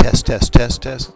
Test, test, test, test.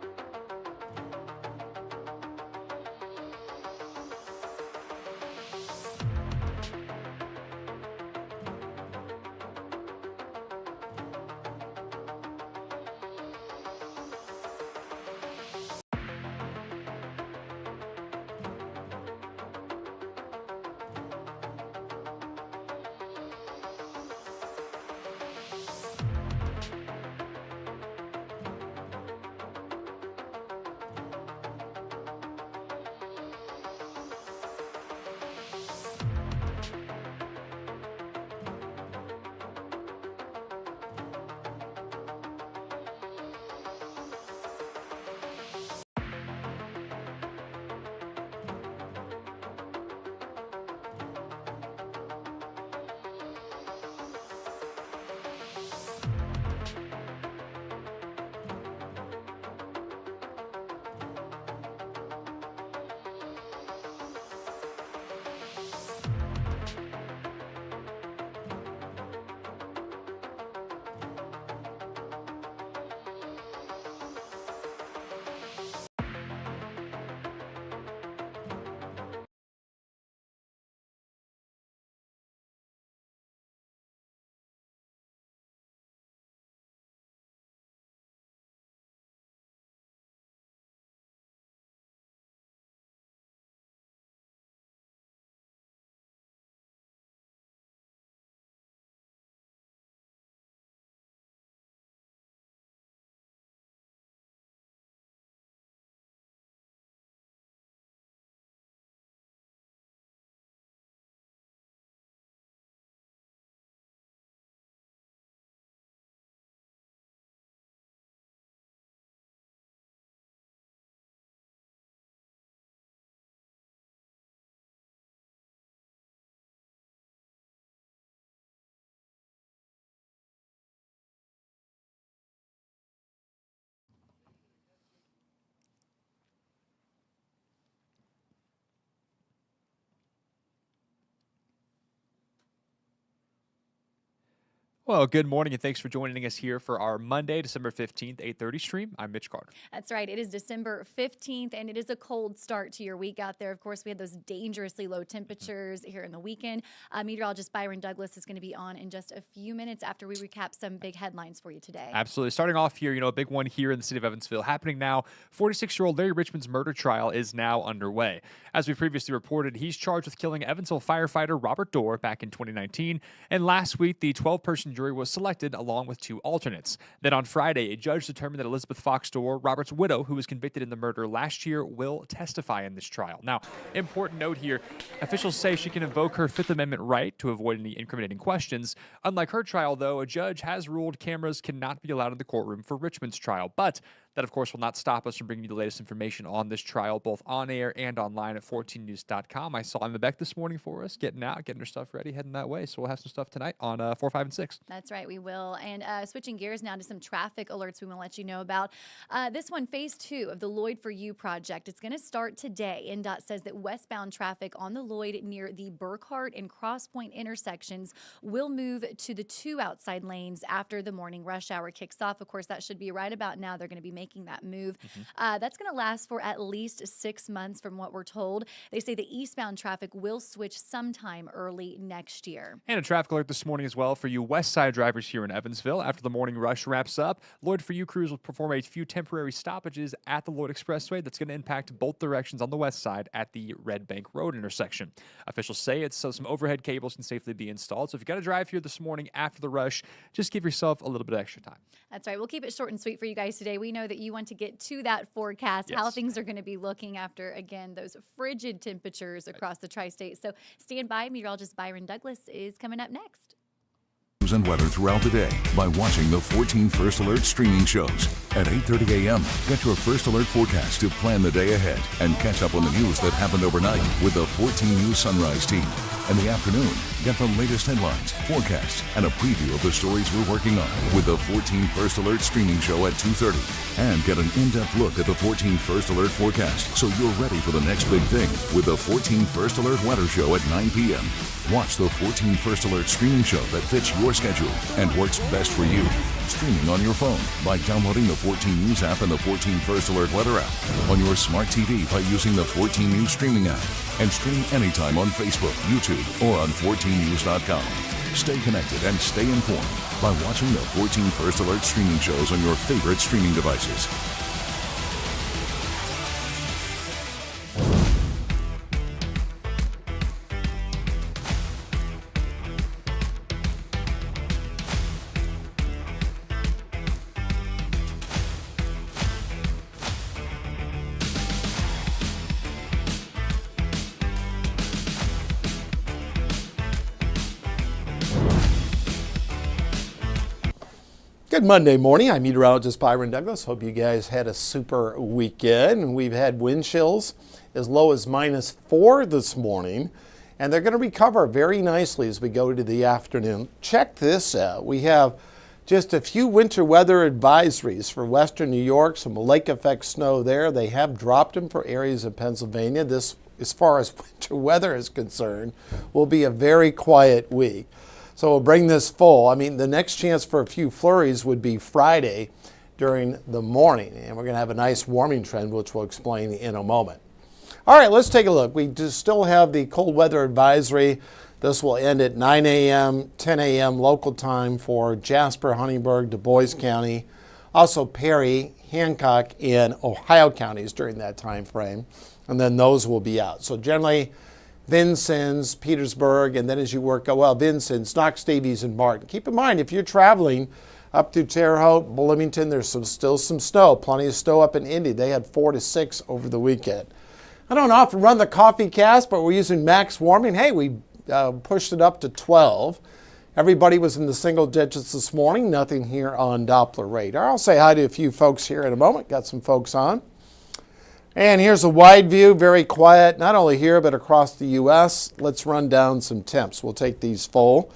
Well, good morning, and thanks for joining us here for our Monday, December 15th, 8:30 stream. I'm Mitch Carter. That's right. It is December 15th, and it is a cold start to your week out there. Of course, we had those dangerously low temperatures here in the weekend. Meteorologist Byron Douglas is going to be on in just a few minutes after we recap some big headlines for you today. Absolutely. Starting off here, a big one here in the city of Evansville happening now. 46-year-old Larry Richmond's murder trial is now underway. As we previously reported, he's charged with killing Evansville firefighter Robert Dorr back in 2019, and last week, the 12-person jury was selected along with 2 alternates. Then on Friday, a judge determined that Elizabeth Fox Dorr, Robert's widow, who was convicted in the murder last year, will testify in this trial. Now, important note here, officials say she can invoke her Fifth Amendment right to avoid any incriminating questions. Unlike her trial, though, a judge has ruled cameras cannot be allowed in the courtroom for Richmond's trial. But that, of course, will not stop us from bringing you the latest information on this trial, both on air and online at 14news.com. I saw Emma Beck this morning for us, getting her stuff ready, heading that way. So we'll have some stuff tonight on 4, 5, and 6. That's right, we will. And switching gears now to some traffic alerts we want to let you know about. This one, phase 2 of the Lloyd for You project. It's going to start today. NDOT says that westbound traffic on the Lloyd near the Burkhart and Cross Point intersections will move to the 2 outside lanes after the morning rush hour kicks off. Of course, that should be right about now. They're going to be making that move. That's going to last for at least 6 months from what we're told. They say the eastbound traffic will switch sometime early next year. And a traffic alert this morning as well for you west side drivers here in Evansville. After the morning rush wraps up, Lloyd for You crews will perform a few temporary stoppages at the Lloyd Expressway that's going to impact both directions on the west side at the Red Bank Road intersection. Officials say it's so some overhead cables can safely be installed. So if you got to drive here this morning after the rush, just give yourself a little bit of extra time. That's right. We'll keep it short and sweet for you guys today. We know that you want to get to that forecast, how things are going to be looking after, again, those frigid temperatures across the tri-state. So stand by. Meteorologist Byron Douglas is coming up next. News and weather throughout the day by watching the 14 First Alert streaming shows. At 8:30 a.m., get your First Alert forecast to plan the day ahead and catch up on the news that happened overnight with the 14 News Sunrise team. In the afternoon, get the latest headlines, forecasts, and a preview of the stories we're working on with the 14 First Alert streaming show at 2:30. And get an in-depth look at the 14 First Alert forecast so you're ready for the next big thing with the 14 First Alert weather show at 9 p.m. Watch the 14 First Alert streaming show that fits your schedule and works best for you. streaming on your phone by downloading the 14 News app and the 14 First Alert Weather app. On your smart TV by using the 14 News streaming app. And stream anytime on Facebook, YouTube, or on 14news.com. Stay connected and stay informed by watching the 14 First Alert streaming shows on your favorite streaming devices. Good Monday morning. I'm meteorologist Byron Douglas. Hope you guys had a super weekend. We've had wind chills as low as -4 this morning, and they're going to recover very nicely as we go to the afternoon. Check this out. We have just a few winter weather advisories for western New York, some lake effect snow there. They have dropped them for areas of Pennsylvania. This, as far as winter weather is concerned, will be a very quiet week. So we'll bring this full. I mean, the next chance for a few flurries would be Friday during the morning. And we're going to have a nice warming trend, which we'll explain in a moment. All right, let's take a look. We just still have the cold weather advisory. This will end at 9 a.m., 10 a.m. local time for Jasper, Huntingburg, Du Bois County, also Perry, Hancock, and Ohio counties during that time frame. And then those will be out. So generally, Vincennes, Petersburg, and then as you work, Vincennes, Knox, Davies, and Martin. Keep in mind, if you're traveling up through Terre Haute, Bloomington, there's still some snow. Plenty of snow up in Indy. They had 4 to 6 over the weekend. I don't often run the coffee cast, but we're using max warming. Hey, we pushed it up to 12. Everybody was in the single digits this morning. Nothing here on Doppler radar. I'll say hi to a few folks here in a moment. Got some folks on. And here's a wide view, very quiet, not only here, but across the U.S. Let's run down some temps. We'll take these full.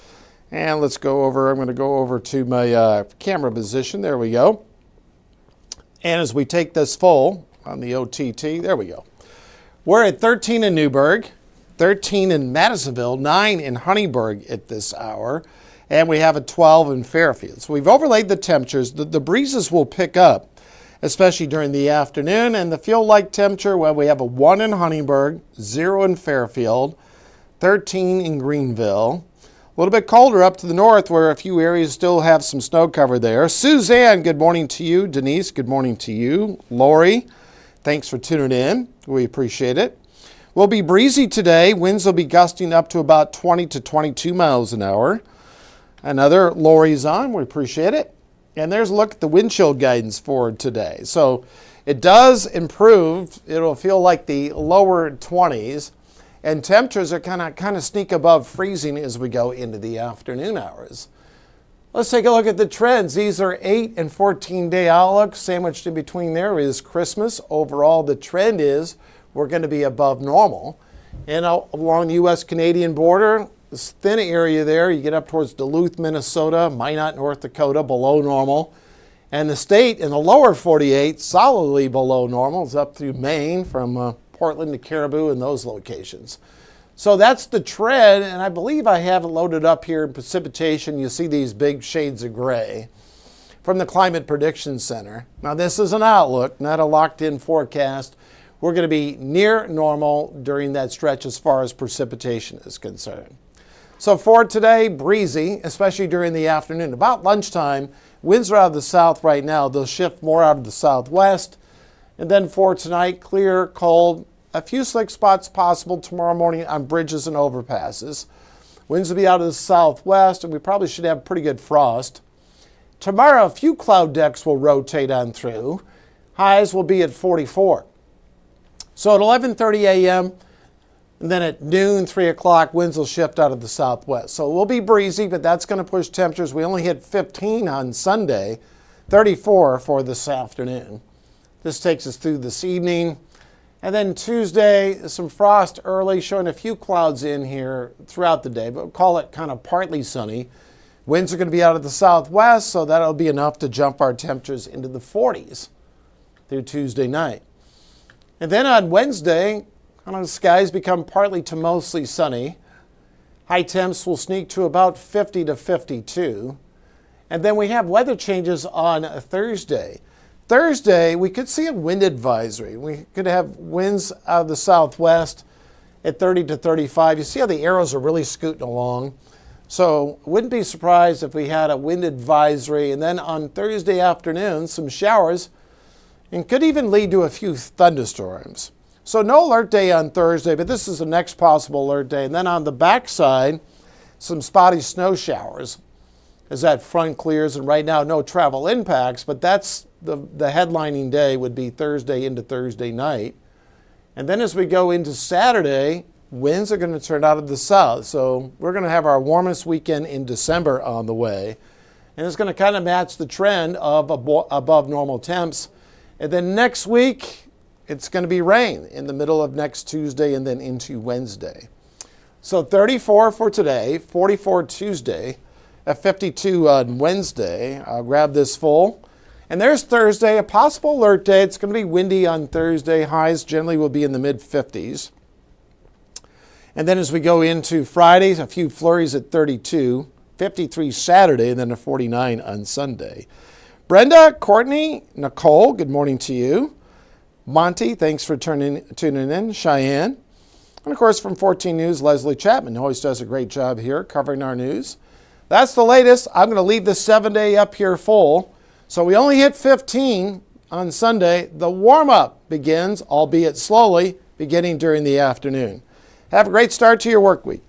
And let's go over, I'm going to go over to my camera position. There we go. And as we take this full on the OTT, there we go. We're at 13 in Newburgh, 13 in Madisonville, 9 in Huntingburg at this hour, and we have a 12 in Fairfield. So we've overlaid the temperatures. The breezes will pick up, especially during the afternoon. And the feel-like temperature, well, we have a 1 in Huntingburg, 0 in Fairfield, 13 in Greenville. A little bit colder up to the north where a few areas still have some snow cover there. Suzanne, good morning to you. Denise, good morning to you. Lori, thanks for tuning in. We appreciate it. We'll be breezy today. Winds will be gusting up to about 20 to 22 miles an hour. Another Lori's on. We appreciate it. And there's a look at the wind chill guidance for today. So it does improve. It'll feel like the lower 20s. And temperatures are kind of sneak above freezing as we go into the afternoon hours. Let's take a look at the trends. These are 8 and 14-day outlooks. Sandwiched in between there is Christmas. Overall, the trend is we're going to be above normal. And along the U.S.-Canadian border, this thin area there, you get up towards Duluth, Minnesota, Minot, North Dakota, below normal. And the state in the lower 48, solidly below normal. It's up through Maine from Portland to Caribou and those locations. So that's the trend, and I believe I have it loaded up here in precipitation. You see these big shades of gray from the Climate Prediction Center. Now this is an outlook, not a locked-in forecast. We're going to be near normal during that stretch as far as precipitation is concerned. So for today, breezy, especially during the afternoon. About lunchtime, winds are out of the south right now. They'll shift more out of the southwest. And then for tonight, clear, cold, a few slick spots possible tomorrow morning on bridges and overpasses. Winds will be out of the southwest, and we probably should have pretty good frost. Tomorrow, a few cloud decks will rotate on through. Highs will be at 44. So at 11:30 a.m., and then at noon, 3 o'clock, winds will shift out of the southwest. So it will be breezy, but that's going to push temperatures. We only hit 15 on Sunday, 34 for this afternoon. This takes us through this evening. And then Tuesday, some frost early, showing a few clouds in here throughout the day, but we'll call it kind of partly sunny. Winds are going to be out of the southwest, so that'll be enough to jump our temperatures into the 40s through Tuesday night. And then on Wednesday, the skies become partly to mostly sunny. High temps will sneak to about 50 to 52. And then we have weather changes on Thursday. Thursday, we could see a wind advisory. We could have winds out of the southwest at 30 to 35. You see how the arrows are really scooting along. So wouldn't be surprised if we had a wind advisory. And then on Thursday afternoon, some showers, and could even lead to a few thunderstorms. So no alert day on Thursday, but this is the next possible alert day. And then on the backside, some spotty snow showers as that front clears. And right now, no travel impacts, but that's the headlining day would be Thursday into Thursday night. And then as we go into Saturday, winds are going to turn out of the south. So we're going to have our warmest weekend in December on the way. And it's going to kind of match the trend of above normal temps. And then next week, it's going to be rain in the middle of next Tuesday and then into Wednesday. So 34 for today, 44 Tuesday, at 52 on Wednesday. I'll grab this full. And there's Thursday, a possible alert day. It's going to be windy on Thursday. Highs generally will be in the mid-50s. And then as we go into Friday, a few flurries at 32, 53 Saturday, and then a 49 on Sunday. Brenda, Courtney, Nicole, good morning to you. Monty, thanks for tuning in. Cheyenne. And of course from 14 News, Leslie Chapman always does a great job here covering our news. That's the latest. I'm going to leave the 7-day up here full. So we only hit 15 on Sunday. The warm-up begins, albeit slowly, beginning during the afternoon. Have a great start to your work week.